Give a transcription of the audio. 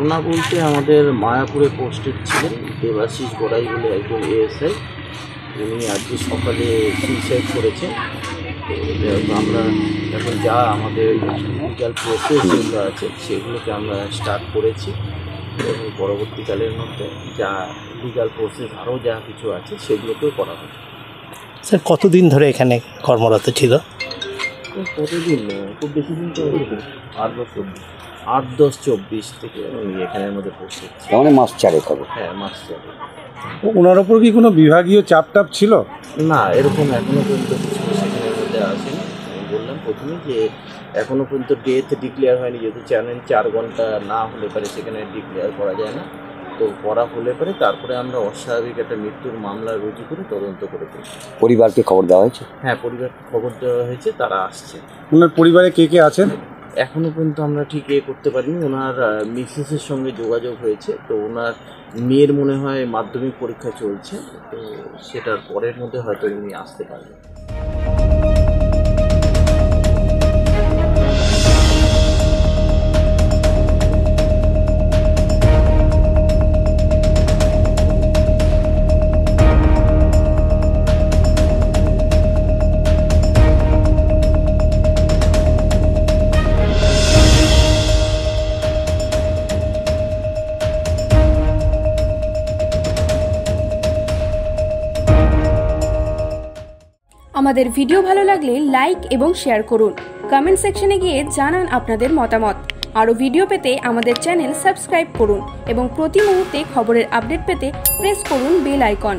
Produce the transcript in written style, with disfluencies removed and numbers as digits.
ঘটনা বলতে আমাদের মায়াপুরে পোস্টেড ছিলেন দেবাশিস গড়াই বলে একজন এএসআই, উনি আজকে সকালে সুইসাইড করেছেন। তো আমরা এখন যা আমাদের লিগাল প্রসেস যেগুলো আছে সেগুলোকে আমরা স্টার্ট করেছি এবং পরবর্তীকালের মধ্যে যা লিগাল প্রসেস আরও যা কিছু আছে সেগুলোকেও করা হবে। স্যার কতদিন ধরে এখানে কর্মরত ছিল? কতদিন, খুব বেশি দিন তো 8-10-24 থেকে উনি এখানের মধ্যে পোস্টেড ছিল। মানে মাস চারেক হবে। হ্যাঁ, মাস চারেক। ওনার ওপর কি কোনো বিভাগীয় চাপ ছিল? না, এরকম এখনো পর্যন্ত কিছু সেখানের মধ্যে আসেনি। আমি বললাম প্রথমে যে এখনো পর্যন্ত ডেথ ডিক্লেয়ার হয়নি, যেহেতু চ্যানেল 4 ঘন্টা না হলে পারে সেখানে ডিক্লেয়ার করা যায় না। তো করা হলে পারে তারপরে আমরা অস্বাভাবিক একটা মৃত্যুর মামলা রুজু করে তদন্ত করে দিই। পরিবারকে খবর দেওয়া হয়েছে? হ্যাঁ, পরিবারকে খবর দেওয়া হয়েছে, তারা আসছে। ওনার পরিবারে কে কে আছেন? এখনও পর্যন্ত আমরা ঠিক করতে পারিনি। ওনার মিসেসের সঙ্গে যোগাযোগ হয়েছে, তো ওনার মেয়ের মনে হয় মাধ্যমিক পরীক্ষা চলছে, তো সেটার পরের মধ্যে হয়তো উনি আসতে পারবেন। আমাদের ভিডিও ভালো লাগলে লাইক এবং শেয়ার করুন। কমেন্ট সেকশনে গিয়ে জানান আপনাদের মতামত। আরও ভিডিও পেতে আমাদের চ্যানেল সাবস্ক্রাইব করুন এবং প্রতি মুহূর্তে খবরের আপডেট পেতে প্রেস করুন বেল আইকন।